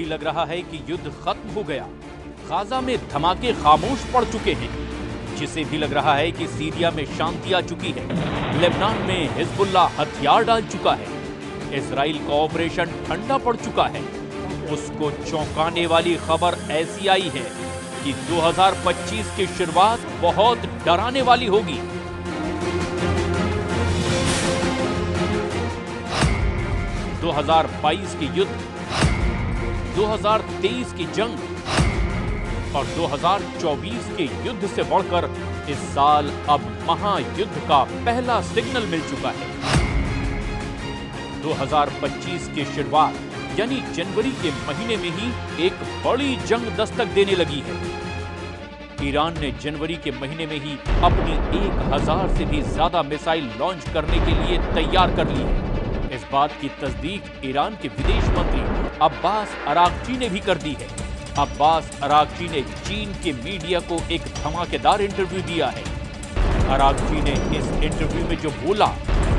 भी लग रहा है कि युद्ध खत्म हो गया। गाजा में धमाके खामोश पड़ चुके हैं। जिसे भी लग रहा है कि सीरिया में शांति आ चुकी है। लेबनान में हिजबुल्लाह हथियार डाल चुका है। इजराइल का ऑपरेशन ठंडा पड़ चुका है। उसको चौंकाने वाली खबर ऐसी आई है कि 2025 की शुरुआत बहुत डराने वाली होगी। 2022 की युद्ध, 2023 की जंग और 2024 के युद्ध से बढ़कर इस साल अब महायुद्ध का पहला सिग्नल मिल चुका है। 2025 की शुरुआत यानी जनवरी के महीने में ही एक बड़ी जंग दस्तक देने लगी है। ईरान ने जनवरी के महीने में ही अपनी 1000 से भी ज्यादा मिसाइल लॉन्च करने के लिए तैयार कर ली है। इस बात की तस्दीक ईरान के विदेश मंत्री अब्बास अरागची ने भी कर दी है। अब्बास अरागची ने चीन के मीडिया को एक धमाकेदार इंटरव्यू दिया है। अरागची ने इस इंटरव्यू में जो बोला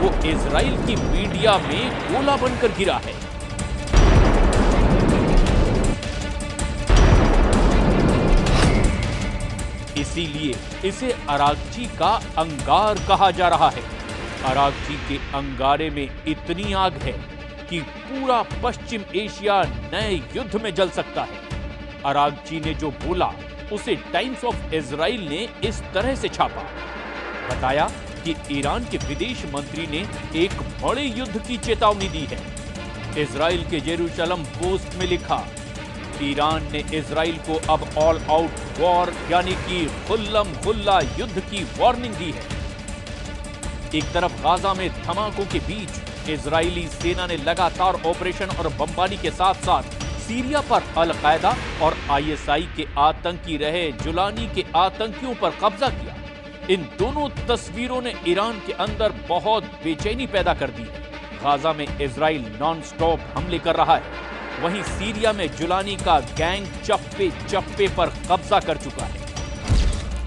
वो इजराइल की मीडिया में गोला बनकर गिरा है। इसीलिए इसे अरागची का अंगार कहा जा रहा है। अरागची के अंगारे में इतनी आग है कि पूरा पश्चिम एशिया नए युद्ध में जल सकता है। अरागची ने जो बोला उसे टाइम्स ऑफ इजराइल ने इस तरह से छापा। बताया कि ईरान के विदेश मंत्री ने एक बड़े युद्ध की चेतावनी दी है। इजराइल के जेरूशलम पोस्ट में लिखा, ईरान ने इजराइल को अब ऑल आउट वॉर यानी कि खुल्लम खुल्ला युद्ध की वार्निंग दी है। एक तरफ गाजा में धमाकों के बीच इजरायली सेना ने लगातार ऑपरेशन और बमबारी के साथ साथ सीरिया पर अल-कायदा और आईएसआई के आतंकी रहे जुलानी के आतंकियों पर कब्जा किया। इन दोनों तस्वीरों ने ईरान के अंदर बहुत बेचैनी पैदा कर दी। गाजा में इजराइल नॉन स्टॉप हमले कर रहा है, वहीं सीरिया में जुलानी का गैंग चप्पे चप्पे पर कब्जा कर चुका है।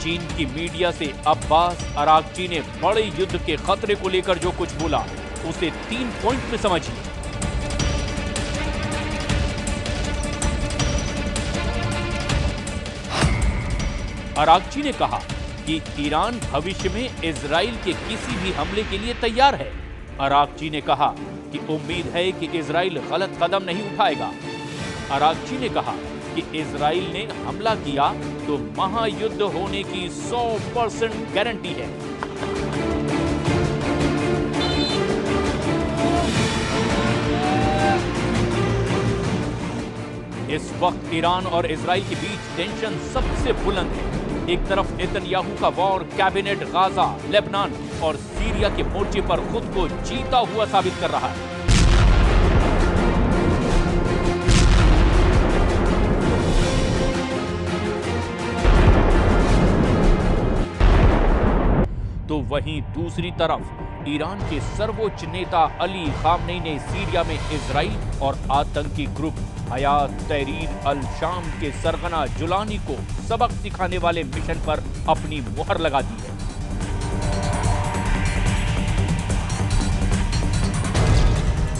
चीन की मीडिया से अब्बास अरागची ने बड़े युद्ध के खतरे को लेकर जो कुछ बोला उसे 3 पॉइंट में समझिए। अरागची ने कहा कि ईरान भविष्य में इजराइल के किसी भी हमले के लिए तैयार है। अरागची ने कहा कि उम्मीद है कि इजराइल गलत कदम नहीं उठाएगा। अरागची ने कहा कि इजराइल ने हमला किया तो महायुद्ध होने की 100% गारंटी है। इस वक्त ईरान और इजराइल के बीच टेंशन सबसे बुलंद है। एक तरफ नेतन्याहू का वॉर कैबिनेट गाजा, लेबनान और सीरिया के मोर्चे पर खुद को जीता हुआ साबित कर रहा है। तो वहीं दूसरी तरफ ईरान के सर्वोच्च नेता अली खामनेई ने सीरिया में इजराइल और आतंकी ग्रुप हयात तहरीर अल शाम के सरगना जुलानी को सबक सिखाने वाले मिशन पर अपनी मुहर लगा दी है।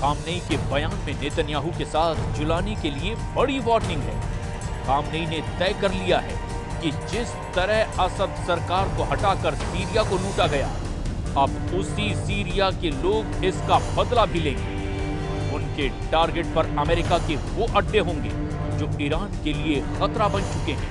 खामनेई के बयान में नेतन्याहू के साथ जुलानी के लिए बड़ी वार्निंग है। खामनेई ने तय कर लिया है कि जिस तरह असद सरकार को हटाकर सीरिया को लूटा गया, अब उसी सीरिया के लोग इसका बदला भी लेंगे। उनके टारगेट पर अमेरिका के वो अड्डे होंगे जो ईरान के लिए खतरा बन चुके हैं।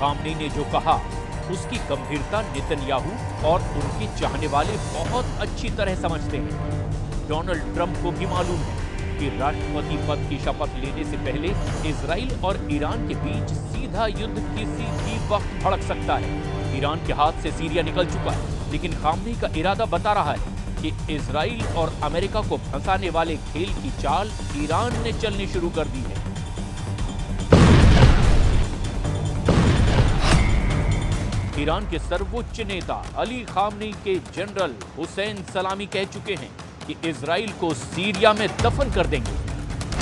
खामनेई ने जो कहा उसकी गंभीरता नेतन्याहू और उनके चाहने वाले बहुत अच्छी तरह समझते हैं। डोनाल्ड ट्रंप को भी मालूम है कि राष्ट्रपति पद की शपथ लेने से पहले इजराइल और ईरान के बीच सीधा युद्ध किसी भी वक्त भड़क सकता है। ईरान के हाथ से सीरिया निकल चुका है, लेकिन खामनेई का इरादा बता रहा है कि इजराइल और अमेरिका को फंसाने वाले खेल की चाल ईरान ने चलनी शुरू कर दी है। ईरान के सर्वोच्च नेता अली खामनेई के जनरल हुसैन सलामी कह चुके हैं कि इजराइल को सीरिया में दफन कर देंगे।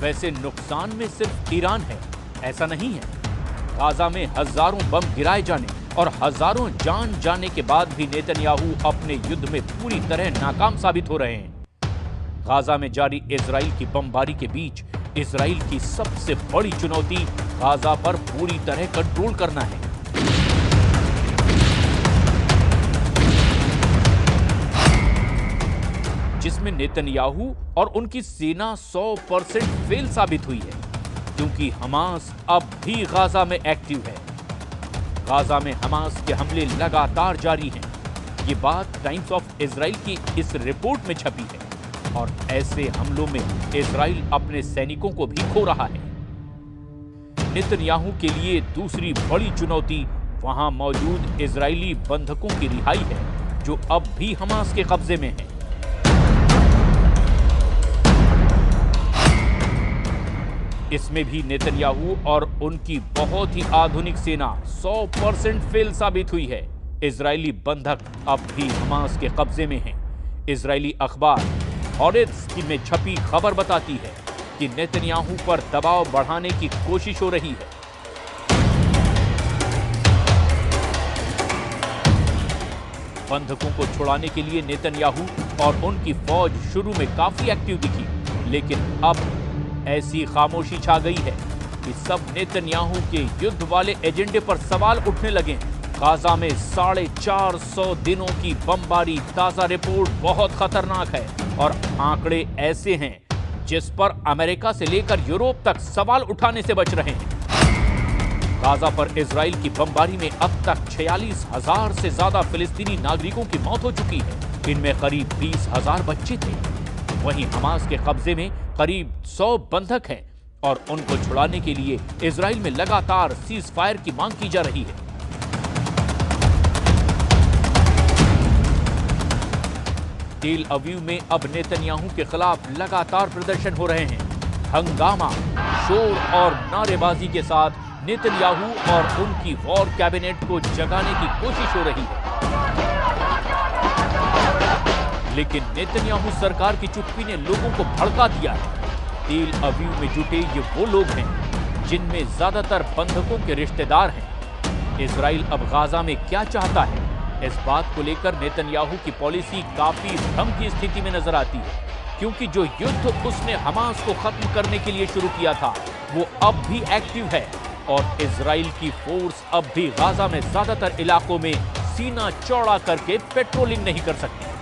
वैसे नुकसान में सिर्फ ईरान है ऐसा नहीं है। गाजा में हजारों बम गिराए जाने और हजारों जान जाने के बाद भी नेतन्याहू अपने युद्ध में पूरी तरह नाकाम साबित हो रहे हैं। गाजा में जारी इजराइल की बमबारी के बीच इजराइल की सबसे बड़ी चुनौती गाजा पर पूरी तरह कंट्रोल करना है। जिसमें नेतन्याहू और उनकी सेना 100% फेल साबित हुई है, क्योंकि हमास अब भी गाजा में एक्टिव है। गाजा में हमास के हमले लगातार जारी हैं। ये बात टाइम्स ऑफ इजराइल की इस रिपोर्ट में छपी है और ऐसे हमलों में इजराइल अपने सैनिकों को भी खो रहा है। नेतन्याहू के लिए दूसरी बड़ी चुनौती वहां मौजूद इजरायली बंधकों की रिहाई है, जो अब भी हमास के कब्जे में है। इसमें भी नेतन्याहू और उनकी बहुत ही आधुनिक सेना 100% फेल साबित हुई है। इजरायली बंधक अब भी हमास के कब्जे में हैं। इजरायली अखबार हॉरेट्स में छपी खबर बताती है कि नेतन्याहू पर दबाव बढ़ाने की कोशिश हो रही है। बंधकों को छुड़ाने के लिए नेतन्याहू और उनकी फौज शुरू में काफी एक्टिव दिखी, लेकिन अब ऐसी खामोशी छा गई है कि सब नेतन्याहू के युद्ध वाले एजेंडे पर सवाल उठने लगे। गाजा में 450 दिनों की बमबारी ताजा रिपोर्ट बहुत खतरनाक है और आंकड़े ऐसे हैं जिस पर अमेरिका से लेकर यूरोप तक सवाल उठाने से बच रहे हैं। गाजा पर इजराइल की बमबारी में अब तक 46,000 से ज्यादा फिलिस्तीनी नागरिकों की मौत हो चुकी है। इनमें करीब 20,000 बच्चे थे। वहीं हमास के कब्जे में करीब 100 बंधक हैं और उनको छुड़ाने के लिए इजराइल में लगातार सीज फायर की मांग की जा रही है। तेल अवीव में अब नेतन्याहू के खिलाफ लगातार प्रदर्शन हो रहे हैं। हंगामा, शोर और नारेबाजी के साथ नेतन्याहू और उनकी वॉर कैबिनेट को जगाने की कोशिश हो रही है। लेकिन नेतन्याहू सरकार की चुप्पी ने लोगों को भड़का दिया है। तेल अवीव में जुटे ये वो लोग हैं जिनमें ज्यादातर बंधकों के रिश्तेदार हैं। इजराइल अब गाजा में क्या चाहता है, इस बात को लेकर नेतन्याहू की पॉलिसी काफी भ्रम की स्थिति में नजर आती है, क्योंकि जो युद्ध उसने हमास को खत्म करने के लिए शुरू किया था वो अब भी एक्टिव है और इजराइल की फोर्स अब भी गाजा में ज्यादातर इलाकों में सीना चौड़ा करके पेट्रोलिंग नहीं कर सकती।